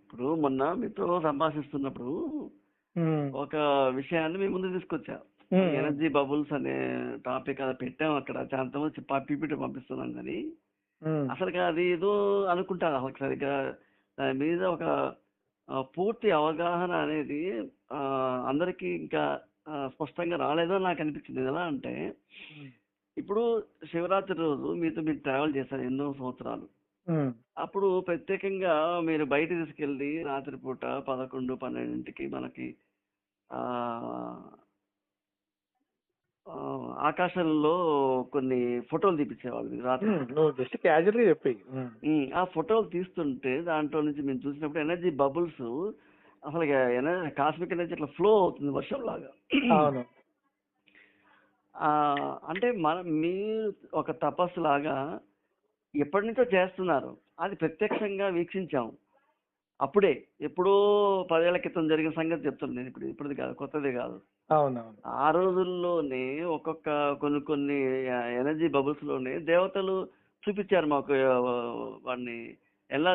ఇప్పుడు మొన్న మీతో సంభాషిస్తున్నప్పుడు ఒక విషయాన్ని మీ ముందు తీసుకొచ్చా. ఎనర్జీ బబుల్స్ అనే టాపిక్ అది పెట్టాం అక్కడ. చాలా పీపీటీ పంపిస్తున్నాం కానీ అసలు అది ఏదో అనుకుంటాను. అసలు సరిగ్గా దాని మీద ఒక పూర్తి అవగాహన అనేది అందరికీ ఇంకా స్పష్టంగా రాలేదో నాకు అనిపించింది. ఎలా అంటే, ఇప్పుడు శివరాత్రి రోజు మీతో మీరు ట్రావెల్ చేశారు ఎన్నో సంవత్సరాలు. అప్పుడు ప్రత్యేకంగా మీరు బయట తీసుకెళ్ళి రాత్రిపూట 11, 12కి మనకి ఆకాశంలో కొన్ని ఫోటోలు తీపించేవాళ్ళు రాత్రి. జస్ట్ క్యాజువల్గా చెప్పి ఆ ఫోటోలు తీస్తుంటే దాంట్లో నుంచి మేము చూసినప్పుడు ఎనర్జీ బబుల్స్ అసలు కాస్మిక్ ఎనర్జీ ఇట్లా ఫ్లో అవుతుంది వర్షం లాగా. అంటే మీరు ఒక తపస్సు లాగా ఎప్పటి నుంచో చేస్తున్నారు. అది ప్రత్యక్షంగా వీక్షించాం. అప్పుడే ఎప్పుడో 10 ఏళ్ల క్రితం జరిగిన సంగతి చెప్తాను నేను. ఇప్పుడుది కాదు, కొత్తది కాదు. ఆ రోజుల్లోనే కొన్ని ఎనర్జీ బబుల్స్ లోనే దేవతలు చూపించారు మాకు. వాడిని ఎలా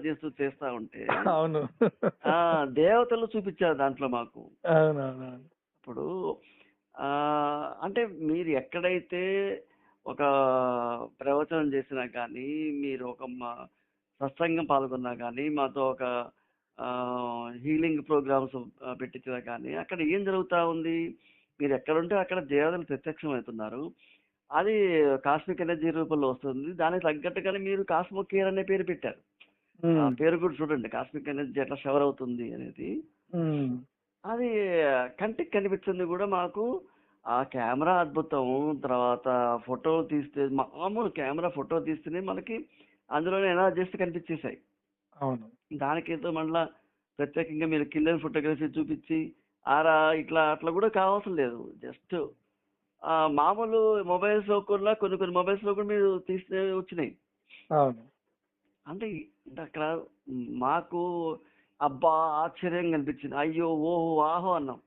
చేస్తూ చేస్తా ఉంటే దేవతలు చూపించారు దాంట్లో మాకు. ఇప్పుడు అంటే మీరు ఎక్కడైతే ఒక ప్రవచనం చేసినా కానీ, మీరు ఒక సత్సంగం పాల్గొన్నా కానీ, మాతో ఒక హీలింగ్ ప్రోగ్రామ్స్ పెట్టించినా కానీ, అక్కడ ఏం జరుగుతూ ఉంది? మీరు ఎక్కడుంటే అక్కడ దేవతలు ప్రత్యక్షం అవుతున్నారు. అది కాస్మిక్ ఎనర్జీ రూపంలో వస్తుంది. దానికి తగ్గట్టుగానే మీరు కాస్మో కేర్ అనే పేరు పెట్టారు. ఆ పేరు కూడా చూడండి, కాస్మిక్ ఎనర్జీ ఎట్లా షవర్ అవుతుంది అనేది. అది కంటికి కనిపించింది కూడా మాకు. ఆ కెమెరా అద్భుతం. తర్వాత ఫోటో తీస్తే, మామూలు కెమెరా ఫోటో తీస్తేనే మనకి అందులోనే ఎనర్జీస్ కనిపించేసాయి. దానికేదో మళ్ళా ప్రత్యేకంగా మీరు కిల్లర్ ఫోటోగ్రఫీ చూపించి అట్లా కూడా కావాల్సిన లేదు. జస్ట్ మామూలు మొబైల్స్ లో కూడా కొన్ని మొబైల్స్ లో కూడా మీరు తీస్తే వచ్చినాయి. అంటే అక్కడ మాకు అబ్బా ఆశ్చర్యంగా అనిపించింది. అయ్యో ఓహో ఆహో అన్నాం.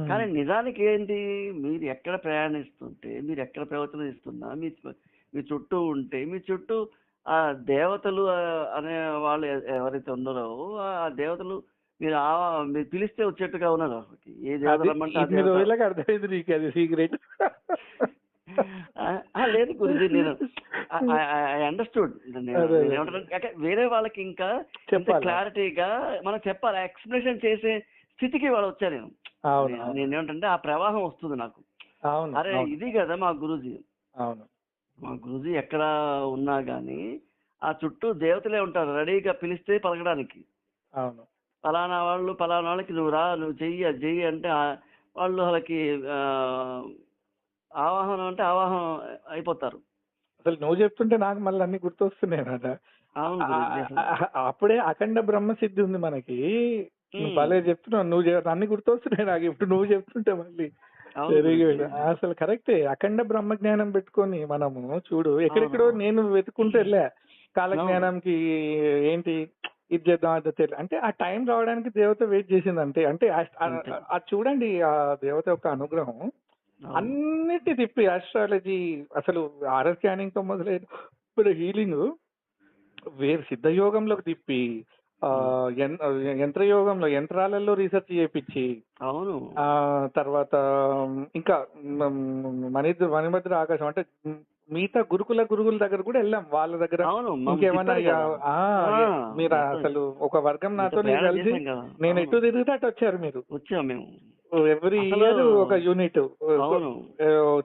కానీ నిజానికి ఏంటి, మీరు ఎక్కడ ప్రయాణిస్తుంటే, మీరు ఎక్కడ ప్రవచనం ఇస్తున్నా, మీ చుట్టూ ఉంటే, మీ చుట్టూ ఆ దేవతలు అనే వాళ్ళు ఎవరైతే ఉన్నారో ఆ దేవతలు మీరు పిలిస్తే వచ్చేట్టుగా ఉన్నారు. ఏ దేవతలు లేదు గురుజీ, నేను ఐ అండర్స్టూడ్. ఏమంటారు, వేరే వాళ్ళకి ఇంకా క్లారిటీగా మనం చెప్పాలి, ఎక్స్ప్లెనేషన్ చేసే స్థితికి వాళ్ళు వచ్చారు. నేనేమంటే ఆ ప్రవాహం వస్తుంది నాకు. అరే ఇది కదా మా గురూజీ. మా గురూజీ ఎక్కడ ఉన్నా గానీ ఆ చుట్టూ దేవతలే ఉంటారు రెడీగా పిలిస్తే పలకడానికి. పలానా వాళ్ళకి నువ్వు రా, నువ్వు చెయ్యి అంటే వాళ్ళు వాళ్ళకి ఆవాహనం అంటే ఆవాహనం అయిపోతారు. అసలు నువ్వు చెప్తుంటే నాకు మళ్ళీ అన్ని గుర్తొస్తున్నాయి కదా. అప్పుడే అఖండ బ్రహ్మసిద్ధి ఉంది మనకి. భలే చెప్తున్నావు నువ్వు, అన్ని గుర్తొస్తున్నాయి నాకు ఇప్పుడు నువ్వు చెప్తుంటే మళ్ళీ. Very good. అసలు కరెక్టే. అఖండ బ్రహ్మ జ్ఞానం పెట్టుకొని మనము చూడు ఎక్కడెక్కడో నేను వెతుకుంటూ వెళ్ళా కాలజ్ఞానంకి. ఏంటి ఇది చేద్దాం అది తెలియదు అంటే ఆ టైం రావడానికి దేవత వెయిట్ చేసింది అంతే. అంటే అది చూడండి ఆ దేవత యొక్క అనుగ్రహం. అన్నిటి తిప్పి ఆస్ట్రాలజీ, అసలు ఆర్ఎస్ స్కానింగ్ తో మొదలైన ఇప్పుడు హీలింగ్, వేరు సిద్ధయోగంలోకి తిప్పి, యంత్రయోగంలో యంత్రాలలో రీసెర్చ్ చేయించి, తర్వాత ఇంకా మణిభద్ర ఆకాశం అంటే మిగతా గురువుల దగ్గర కూడా వెళ్ళాం. వాళ్ళ దగ్గర ఇంకేమన్నా మీరు అసలు ఒక వర్గం నాతో కలిసి నేను ఎటు తిరిగితే అటు వచ్చారు మీరు. ఎవ్రీ ఇయర్ ఒక యూనిట్,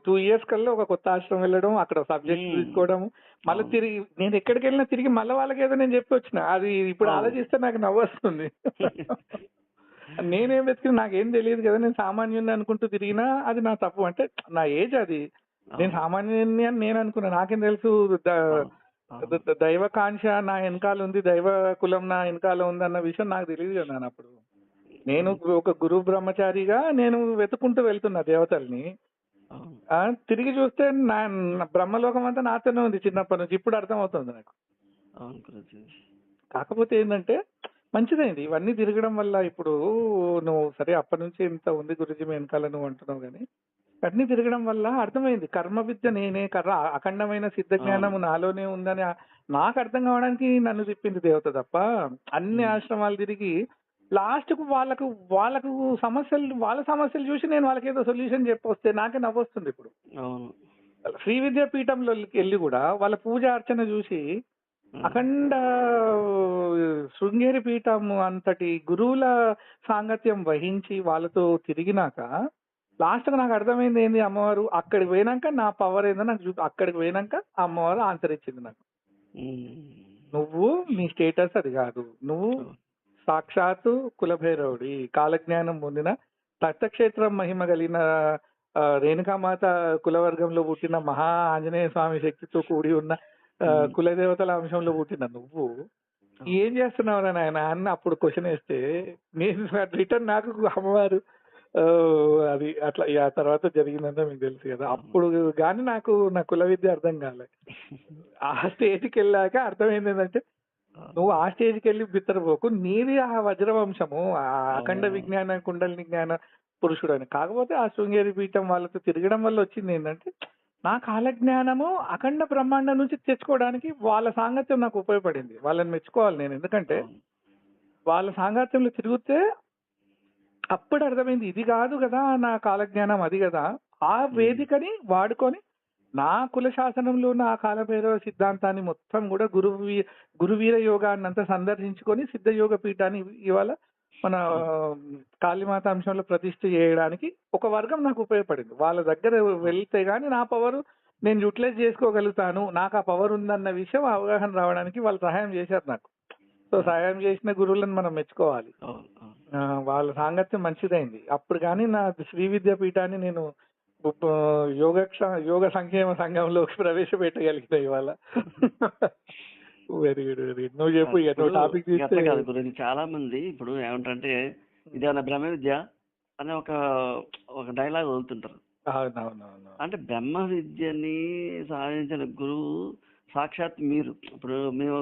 2 years కల్లా ఒక కొత్త ఆశ్రమం వెళ్ళడం, అక్కడ సబ్జెక్ట్ తీసుకోవడం, మళ్ళీ తిరిగి నేను ఎక్కడికి వెళ్ళినా తిరిగి మళ్ళీ వాళ్ళకి ఏదో నేను చెప్పి వచ్చిన. అది ఇప్పుడు ఆలోచిస్తే నాకు నవ్వు వస్తుంది. నేనేం వెతికిన నాకేం తెలియదు కదా, నేను సామాన్యుని అనుకుంటూ తిరిగినా అది నా తప్పు. అంటే నా ఏజ్ అది, నేను సామాన్యుని అని నేను అనుకున్నా. నాకేం తెలుసు దైవకాంక్ష నా వెనకాల ఉంది, దైవ కులం నా వెనకాల ఉంది అన్న విషయం నాకు తెలియదు కదా నాన్న. అప్పుడు నేను ఒక గురు బ్రహ్మచారిగా నేను వెతుకుంటూ వెళ్తున్నా దేవతల్ని. తిరిగి చూస్తే నా బ్రహ్మలోకం అంతా నాతోనే ఉంది చిన్నప్పటి నుంచి. ఇప్పుడు అర్థమవుతుంది నాకు. కాకపోతే ఏంటంటే మంచిదైంది ఇవన్నీ తిరగడం వల్ల. ఇప్పుడు నువ్వు సరే అప్పటి నుంచి ఇంత ఉంది గురుజీ వెనకాల నువ్వు అంటున్నావు, కానీ అన్ని తిరగడం వల్ల అర్థమైంది కర్మ విద్య నేనే, అఖండమైన సిద్ధ జ్ఞానము నాలోనే ఉందని నాకు అర్థం కావడానికి నన్ను తిప్పింది దేవత తప్ప. అన్ని ఆశ్రమాలు తిరిగి లాస్ట్ కు వాళ్ళకు సమస్యలు, వాళ్ళ సమస్యలు చూసి నేను వాళ్ళకి ఏదో సొల్యూషన్ చెప్పొస్తే నాకే నవ్వొస్తుంది. ఇప్పుడు శ్రీ విద్యాపీఠంలో వెళ్ళి కూడా వాళ్ళ పూజ అర్చన చూసి అఖండ శృంగేరి పీఠం అంతటి గురువుల సాంగత్యం వహించి వాళ్ళతో తిరిగినాక లాస్ట్ కు నాకు అర్థమైంది ఏంది, అమ్మవారు అక్కడికి పోయినాక నా పవర్ ఏందో నాకు అక్కడికి పోయినాక అమ్మవారు ఆన్సర్ ఇచ్చింది నాకు. నువ్వు నీ స్టేటస్ అది కాదు, నువ్వు సాక్షాత్తు కులభైరవుడి, కాలజ్ఞానం పొందిన తత్తక్షేత్రం మహిమ కలిగిన రేణుకామాత కులవర్గంలో పుట్టిన మహా ఆంజనేయ స్వామి శక్తితో కూడి ఉన్న కులదేవతల అంశంలో పుట్టిన నువ్వు ఏం చేస్తున్నావు నాయన అని అప్పుడు క్వశ్చన్ వేస్తే నేను రిటర్న్ నాకు అమ్మవారు అది అట్లా ఆ తర్వాత జరిగిందంటే మీకు తెలుసు కదా. అప్పుడు కానీ నాకు నా కుల విద్య అర్థం కాలే. ఆ స్టేజ్కి వెళ్ళాక అర్థమైంది ఏంటంటే నువ్వు ఆ స్టేజ్కి వెళ్ళి బిత్తరపోకు, నీది ఆ వజ్రవంశము, ఆ అఖండ విజ్ఞాన కుండలిని జ్ఞాన పురుషుడు అని. కాకపోతే ఆ శృంగేరి పీఠం వాళ్ళతో తిరగడం వల్ల వచ్చింది ఏంటంటే నా కాలజ్ఞానము అఖండ బ్రహ్మాండం నుంచి తెచ్చుకోవడానికి వాళ్ళ సాంగత్యం నాకు ఉపయోగపడింది. వాళ్ళని మెచ్చుకోవాలి నేను, ఎందుకంటే వాళ్ళ సాంగత్యంలో తిరిగితే అప్పుడు అర్థమైంది ఇది కాదు కదా నా కాలజ్ఞానం, అది కదా. ఆ వేదికని వాడుకొని నా కుల శాసనంలో ఉన్న ఆ కాలభైరవ సిద్ధాంతాన్ని మొత్తం కూడా గురువీర యోగాన్ని అంతా సందర్శించుకొని సిద్ధయోగ పీఠాన్ని ఇవాళ మన కాళీమాత అంశంలో ప్రతిష్ఠ చేయడానికి ఒక వర్గం నాకు ఉపయోగపడింది. వాళ్ళ దగ్గర వెళ్తే గానీ నా పవర్ నేను యూటిలైజ్ చేసుకోగలుగుతాను, నాకు ఆ పవర్ ఉందన్న విషయం అవగాహన రావడానికి వాళ్ళు సహాయం చేశారు నాకు. సో సహాయం చేసిన గురువులను మనం మెచ్చుకోవాలి. వాళ్ళ సాంగత్యం మంచిదైంది. అప్పుడు కానీ నా శ్రీ విద్యాపీఠాన్ని నేను యోగ సంక్షేమ సంఘంలోకి ప్రవేశపెట్టగలిగిన ఇవాళ. Very good, very good. నువ్వు చెప్పు ఇక నువ్వు టాపిక్ తీస్తే. గురించి చాలా మంది ఇప్పుడు ఏమంటే ఇదేమన్నా బ్రహ్మ విద్య అనే ఒక డైలాగ్ వదులుతుంటారు. అవునవునవును. అంటే బ్రహ్మ విద్యని సాధించిన గురువు సాక్షాత్ మీరు. ఇప్పుడు మేము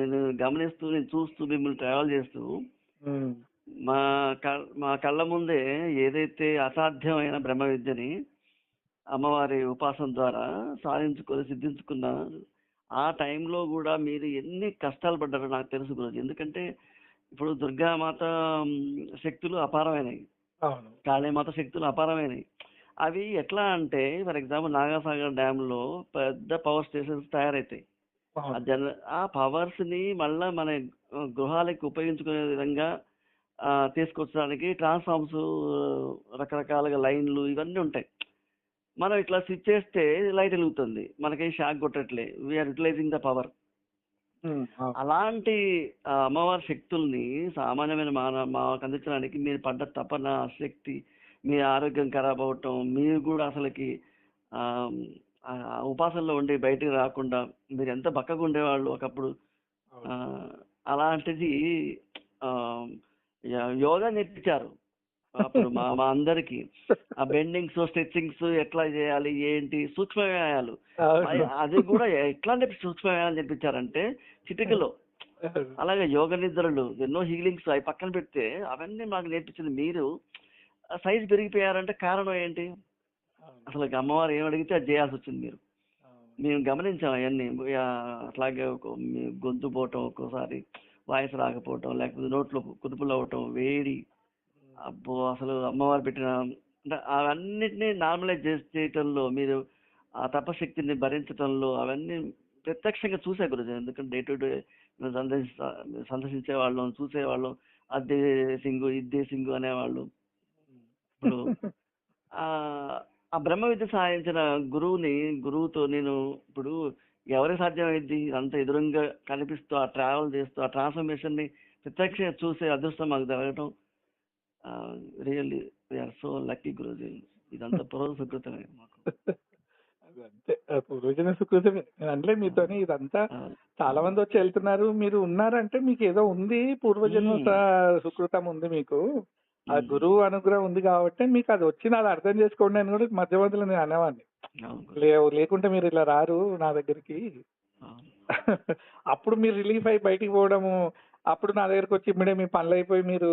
నేను గమనిస్తూ, నేను చూస్తూ, మిమ్మల్ని ట్రావెల్ చేస్తూ మా కళ్ళ ముందే ఏదైతే అసాధ్యమైన బ్రహ్మ విద్యని అమ్మవారి ఉపాసన ద్వారా సిద్ధించుకున్న ఆ టైంలో కూడా మీరు ఎన్ని కష్టాలు పడ్డారో నాకు తెలుసు గురించి. ఎందుకంటే ఇప్పుడు దుర్గామాత శక్తులు అపారమైనవి, కాళీమాత శక్తులు అపారమైనవి. అవి ఎట్లా అంటే ఫర్ ఎగ్జాంపుల్ నాగాసాగర్ డ్యామ్ లో పెద్ద పవర్ స్టేషన్స్ తయారవుతాయి. ఆ పవర్స్ ని మళ్ళా మన గృహాలకి ఉపయోగించుకునే విధంగా తీసుకొచ్చడానికి ట్రాన్స్ఫార్మ్స్, రకరకాలుగా లైన్లు ఇవన్నీ ఉంటాయి. మనం ఇట్లా స్విచ్ చేస్తే లైట్ వెలుగుతుంది, మనకి షాక్ కొట్టట్లే, వీఆర్ యూటిలైజింగ్ ద పవర్. అలాంటి అమ్మవారి శక్తుల్ని సామాన్యమైన మాకు అందించడానికి మీరు పడ్డ తపన, శక్తి, మీ ఆరోగ్యం ఖరాబ్ అవటం, మీరు కూడా అసలుకి ఉపాసనలో ఉండి బయటకు రాకుండా మీరు ఎంత బక్కగా ఉండేవాళ్ళు ఒకప్పుడు. అలాంటిది యోగా నేర్పించారు అప్పుడు మా అందరికి. ఆ బెండింగ్స్, స్ట్రెచ్చింగ్స్ ఎట్లా చేయాలి, ఏంటి సూక్ష్మ వ్యాయాలు, అది కూడా ఎట్లాంటి సూక్ష్మ వ్యాయాలు నేర్పించారంటే చిటికలో. అలాగే యోగ నిద్రలు, ఎన్నో హీలింగ్స్ అవి పక్కన పెడితే అవన్నీ మాకు నేర్పించింది మీరు. సైజ్ పెరిగిపోయారంటే కారణం ఏంటి? అసలు అమ్మవారు ఏం అడిగితే అది చేయాల్సి వచ్చింది మీరు. మేము గమనించాం అవన్నీ. అట్లాగే గొంతు పోవటం, ఒక్కోసారి వాయిస్ రాకపోవటం, లేకపోతే నోట్లో కుదుపులు అవ్వటం, వేడి, అబ్బో అసలు అమ్మవారు పెట్టిన అవన్నిటినీ నార్మలైజ్ చేయటంలో, మీరు ఆ తపశక్తిని భరించటంలో అవన్నీ ప్రత్యక్షంగా చూసే గురించి. ఎందుకంటే డే టు డే సందర్శించే వాళ్ళం, చూసేవాళ్ళం. అదే సింగు, ఇద్దే సింగు అనేవాళ్ళు. ఇప్పుడు ఆ బ్రహ్మ విద్య సాధించిన గురువుతో నేను ఇప్పుడు ఎవరికి సాధ్యమైంది? అంత ఎదురుగా కనిపిస్తూ, ఆ ట్రావెల్ చేస్తూ, ఆ ట్రాన్స్ఫర్మేషన్ ని ప్రత్యక్షంగా చూసే అదృష్టం మాకు జరగటం really we're so lucky Guruji. ఇదంతా పూర్వ సుకృతమే మాకు. అది అంతే, పూర్వజన సుకృతమే. నేను అనలే మీతోని ఇదంతా చాలా మంది వచ్చి వెళ్తున్నారు, మీరు ఉన్నారంటే మీకు ఏదో ఉంది, పూర్వజన్మ సుకృతం ఉంది మీకు, ఆ గురువు అనుగ్రహం ఉంది కాబట్టి మీకు అది వచ్చింది, అది అర్థం చేసుకోండి అని కూడా మధ్య మధ్యలో నేను అనేవాడిని. లేకుంటే మీరు ఇలా రారు నా దగ్గరికి. అప్పుడు మీరు రిలీఫ్ అయి బయటికి పోవడము, అప్పుడు నా దగ్గరకు వచ్చి ఇమ్మడే మీ పనులు అయిపోయి మీరు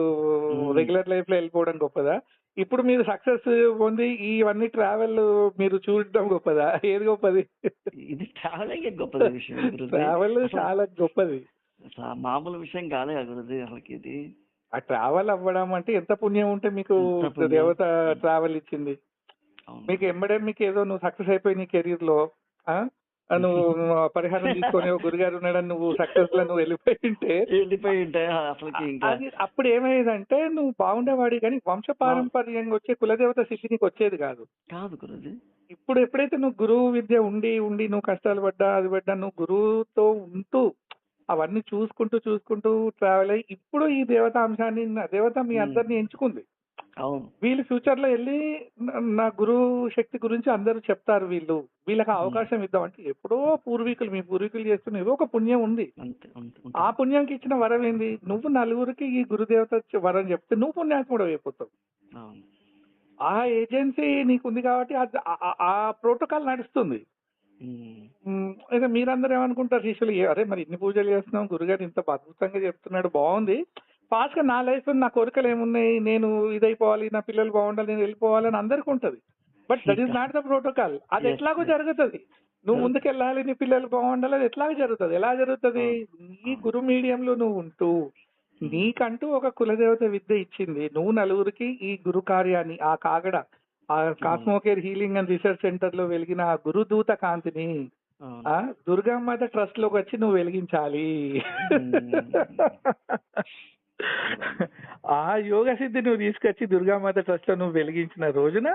రెగ్యులర్ లైఫ్ లో వెళ్ళిపోవడం గొప్పదా? ఇప్పుడు మీరు సక్సెస్ పొంది ఇవన్నీ ట్రావెల్ మీరు చూడడం గొప్పదా? ఏది గొప్పది? ఇది ట్రావెలింగ్ గొప్పది విషయం. ట్రావెల్ చాలా గొప్పది, మామూలు విషయం కాదే గురుజీ అసలుకి. ఇది ఆ ట్రావెల్ అవ్వడం అంటే ఎంత పుణ్యం ఉంటే మీకు దేవత ట్రావెల్ ఇచ్చింది. మీకు ఎంబడే మీకు ఏదో నువ్వు సక్సెస్ అయిపోయి నీ కెరీర్ లో నువ్వు పరిహారం తీసుకొని గురుగారు ఉన్నాడని నువ్వు సక్సెస్ లో నువ్వు వెళ్ళిపోయి ఉంటే అది అప్పుడు ఏమయ్యేదంటే నువ్వు బాగుండేవాడి, కానీ వంశపారంపర్యంగా వచ్చే కులదేవత స్థితి నీకు వచ్చేది కాదు. ఇప్పుడు ఎప్పుడైతే నువ్వు గురువు విద్య ఉండి ఉండి నువ్వు కష్టాలు పడ్డా అది పడ్డా నువ్వు గురువుతో ఉంటూ అవన్నీ చూసుకుంటూ ట్రావెల్ అయ్యి ఇప్పుడు ఈ దేవతా అంశాన్ని దేవత మీ అందరిని ఎంచుకుంది. వీళ్ళు ఫ్యూచర్ లో వెళ్ళి నా గురువు శక్తి గురించి అందరూ చెప్తారు, వీళ్ళకి అవకాశం ఇద్దామంటే ఎప్పుడో మీ పూర్వీకులు చేస్తున్న ఏదో ఒక పుణ్యం ఉంది. ఆ పుణ్యంకి ఇచ్చిన వరం ఏంది? నువ్వు నలుగురికి ఈ గురుదేవత వరం చెప్తే నువ్వు పుణ్యాత్ముడు అయిపోతావు. ఆ ఏజెన్సీ నీకుంది కాబట్టి ఆ ప్రోటోకాల్ నడుస్తుంది. అయితే మీరందరూ ఏమనుకుంటారు శిష్యులు, అరే మరి ఇన్ని పూజలు చేస్తున్నాం, గురుగారు ఇంత అద్భుతంగా చెప్తున్నాడు, బాగుంది, ఫాస్ట్ గా నా లైఫ్ నా కోరికలు ఏమున్నాయి, నేను ఇదైపోవాలి, నా పిల్లలు బాగుండాలి, నేను వెళ్ళిపోవాలి అని అందరికీ ఉంటది. But that is not the protocol. అది ఎట్లాగో జరుగుతుంది. నువ్వు ముందుకెళ్ళాలి, నీ పిల్లలు బాగుండాలి, అది ఎట్లాగో జరుగుతుంది. ఎలా జరుగుతుంది? నీ గురు మీడియంలో నువ్వు ఉంటూ నీకంటూ ఒక కులదేవత విద్య ఇచ్చింది, నువ్వు నలుగురికి ఈ గురు కార్యాన్ని ఆ కాగడ ఆ కాస్మోకేర్ హీలింగ్ అండ్ రీసెర్చ్ సెంటర్ లో వెలిగిన ఆ గురుదూత కాంతిని దుర్గామాత ట్రస్ట్ లోకి వచ్చి నువ్వు వెలిగించాలి. ఆ యోగ సిద్ధి నువ్వు తీసుకొచ్చి దుర్గామాత ట్రస్ట్ లో నువ్వు వెలిగించిన రోజున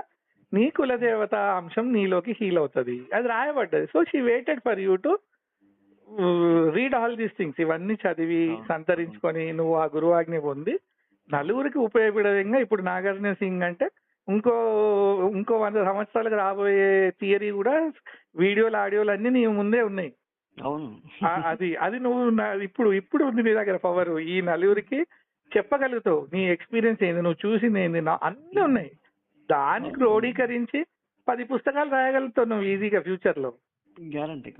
నీ కులదేవత అంశం నీలోకి హీల్ అవుతుంది. అది రాయబడ్డది. So she waited for you to read all these things. ఇవన్నీ చదివి సంతరించుకొని నువ్వు ఆ గురువాజ్ఞ పొంది నలుగురికి ఉపయోగపడే విధంగా ఇప్పుడు నాగార్జున సింగ్ అంటే ఇంకో 100 సంవత్సరాలకు రాబోయే థియరీ కూడా వీడియోలు ఆడియోలు అన్ని నీ ముందే ఉన్నాయి. అది నువ్వు ఇప్పుడు ఉంది నీ దగ్గర పవర్. ఈ నలుగురికి చెప్పగలుగుతావు నీ ఎక్స్పీరియన్స్ ఏంది, నువ్వు చూసింది ఏంది, అన్ని ఉన్నాయి. దాన్ని క్రోడీకరించి 10 పుస్తకాలు రాయగలుగుతావు నువ్వు ఈజీగా ఫ్యూచర్ లో. గ్యారంటీ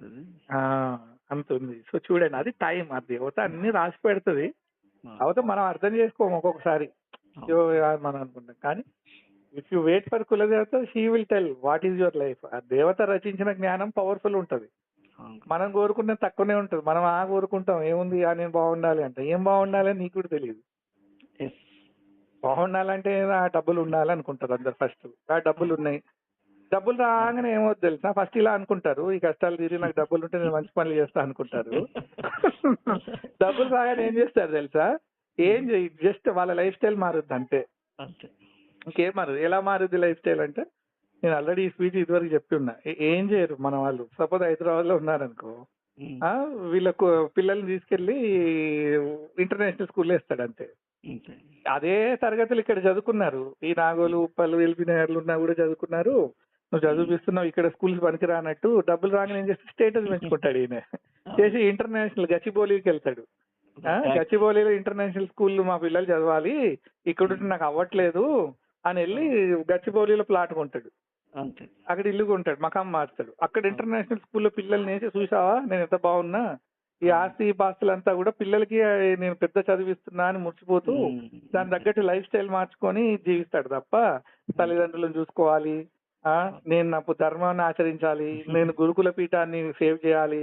అంత ఉంది. సో చూడండి, అది టైం. అది దేవత అన్ని రాసి పెడుతుంది. అవత మనం అర్థం చేసుకోము ఒక్కొక్కసారి మనం అనుకుంటాం. కానీ ఇఫ్ యూ వెయిట్ ఫర్ కులదేవత, she will tell what is your life. ఆ దేవత రచించిన జ్ఞానం పవర్ఫుల్ ఉంటది. మనం కోరుకునే తక్కువనే ఉంటది. మనం కోరుకుంటాం ఏముంది, నేను బాగుండాలి అంటే ఏం బాగుండాలి అని నీకు కూడా తెలియదు. బాగుండాలంటే ఆ డబ్బులు ఉండాలి అనుకుంటారు అందరు ఫస్ట్. ఆ డబ్బులు ఉన్నాయి, డబ్బులు రాగానే ఏమవుతుంది తెలుసా, ఫస్ట్ ఇలా అనుకుంటారు, ఈ కష్టాలు తీరి నాకు డబ్బులు ఉంటే నేను మంచి పనులు చేస్తా అనుకుంటారు. డబ్బులు రాగానే ఏం చేస్తారు తెలుసా, ఏం చేయి, జస్ట్ వాళ్ళ లైఫ్ స్టైల్ మారుద్ది అంతే, ఇంకేం మారదు. ఎలా మారుద్ది లైఫ్ స్టైల్ అంటే, నేను ఆల్రెడీ ఈ స్పీచ్ ఇదివరకు చెప్పి ఉన్నా. ఏం చేయరు మన వాళ్ళు. సపోజ్ హైదరాబాద్ లో ఉన్నారనుకో, వీళ్ళకు పిల్లల్ని తీసుకెళ్లి ఇంటర్నేషనల్ స్కూల్లో వేస్తాడు అంతే. అదే తరగతులు ఇక్కడ చదువుకున్నారు, ఈ నాగోలు ఉప్పలు ఎల్బినగర్లు ఉన్నా కూడా చదువుకున్నారు. నువ్వు చదివిస్తున్నావు ఇక్కడ స్కూల్స్ పనికిరా అన్నట్టు డబ్బులు రాగానే ఏం చేస్తే స్టేటస్ పెంచుకుంటాడు ఈయన. చేసి ఇంటర్నేషనల్ గచ్చిబౌలికి వెళ్తాడు. గచ్చిబౌలిలో ఇంటర్నేషనల్ స్కూల్ మా పిల్లలు చదవాలి, ఇక్కడ నాకు అవ్వట్లేదు అని వెళ్ళి గచ్చిబౌలిలో ప్లాట్ కొంటాడు, అక్కడ ఇల్లు కొంటాడు, మకాం మార్చాడు. అక్కడ ఇంటర్నేషనల్ స్కూల్లో పిల్లల్ని వేసి, చూసావా నేను ఎంత బాగున్నా, ఈ ఆస్తి పాస్తులంతా కూడా పిల్లలకి నేను పెద్ద చదివిస్తున్నా అని మురిసిపోతూ దాని తగ్గట్టు లైఫ్ స్టైల్ మార్చుకొని జీవిస్తాడు తప్ప తల్లిదండ్రులను చూసుకోవాలి, నేను నా ధర్మాన్ని ఆచరించాలి, నేను గురుకుల పీఠాన్ని సేవ్ చేయాలి,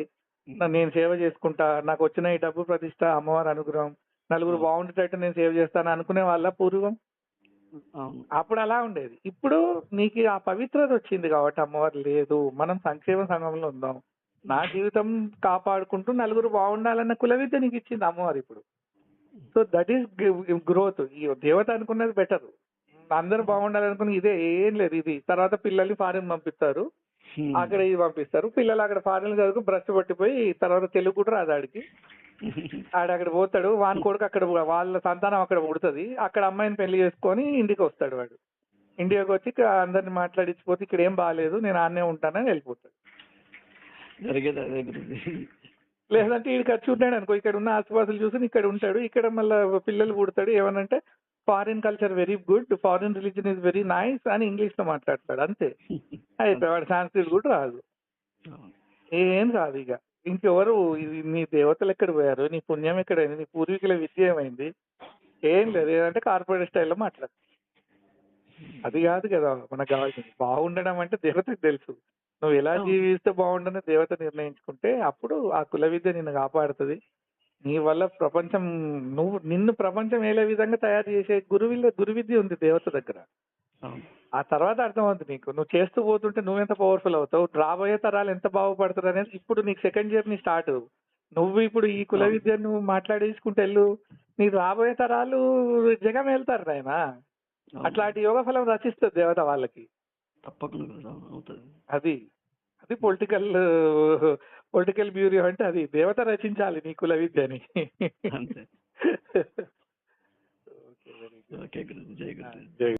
నేను సేవ చేసుకుంటా, నాకు వచ్చిన ఈ డబ్బు ప్రతిష్ట అమ్మవారి అనుగ్రహం, నలుగురు బాగుండేటట్టు నేను సేవ చేస్తాను అనుకునే వాళ్ళ పూర్వం. అప్పుడు అలా ఉండేది. ఇప్పుడు నీకు ఆ పవిత్రత వచ్చింది కాబట్టి అమ్మవారు లేదు, మనం సంక్షేమ సంఘంలో ఉందాం, నా జీవితం కాపాడుకుంటూ నలుగురు బాగుండాలన్న కుల విద్య నీకు ఇచ్చింది అమ్మవారు ఇప్పుడు. So that is growth. ఈ దేవత అనుకున్నది బెటర్, అందరూ బాగుండాలనుకుని ఇదే ఏం లేదు. ఇది తర్వాత పిల్లల్ని ఫారెన్ పంపిస్తారు, అక్కడ ఇది పంపిస్తారు. పిల్లలు అక్కడ ఫారెన్ చదువుకు బ్రష్ పట్టిపోయి తర్వాత తెలుగు కూడా రాదు ఆడికి. అక్కడ పోతాడు, వాని కొడుకు అక్కడ వాళ్ళ సంతానం అక్కడ పుడుతుంది. అక్కడ అమ్మాయిని పెళ్లి చేసుకొని ఇంటికి వస్తాడు. వాడు ఇండియాకి వచ్చి అందరిని మాట్లాడించిపోతే ఇక్కడ ఏం బాగాలేదు, నేను ఆడనే ఉంటానని వెళ్ళిపోతాడు. లేదంటే ఈడు ఖర్చు ఉంటాడు అనుకో, ఇక్కడ ఉన్న ఆసుపాసులు చూసి ఇక్కడ ఉంటాడు. ఇక్కడ మళ్ళీ పిల్లలు పుడతాడు. ఏమనంటే foreign culture very good, foreign religion is very nice అని ఇంగ్లీష్ లో మాట్లాడతాడు. అంతే అయితే వాడు సాంస్క్రిట్ కూడా రాదు, ఏం రాదు. ఇక ఇంకెవరు నీ దేవతలు ఎక్కడ పోయారు, నీ పుణ్యం ఎక్కడైంది, నీ పూర్వీకుల విద్య ఏమైంది, ఏం లేదు. ఏదంటే కార్పొరేట్ స్టైల్లో మాట్లాడు. అది కాదు కదా మనకు కావాల్సింది. బాగుండడం అంటే దేవతకు తెలుసు. నువ్వు ఎలా జీవిస్తే బాగుండని దేవత నిర్ణయించుకుంటే అప్పుడు ఆ కుల విద్య నిన్ను కాపాడుతుంది. నీ వల్ల ప్రపంచం నిన్ను ప్రపంచం ఏలే విధంగా తయారు చేసే గురువిద్య ఉంది దేవత దగ్గర. ఆ తర్వాత అర్థమవుతుంది నీకు. నువ్వు చేస్తూ పోతుంటే నువ్వెంత పవర్ఫుల్ అవుతావు, రాబోయే తరాలు ఎంత బాగుపడతారు అనేది. ఇప్పుడు నీకు సెకండ్ ఇయర్ నీ స్టార్ట్. నువ్వు ఇప్పుడు ఈ కుల విద్య నువ్వు మాట్లాడేసుకుంటే వెళ్ళు, నీకు రాబోయే తరాలు జగం వెళ్తారు నాయన. అట్లాంటి యోగ ఫలం రచిస్తుంది దేవత వాళ్ళకి. తప్పకుండా అవుతుంది. అది అది పొలిటికల్ బ్యూరో అంటే అది దేవత రచించాలి నీ కుల విద్యని. ఓకే గురు, జై గురు. జై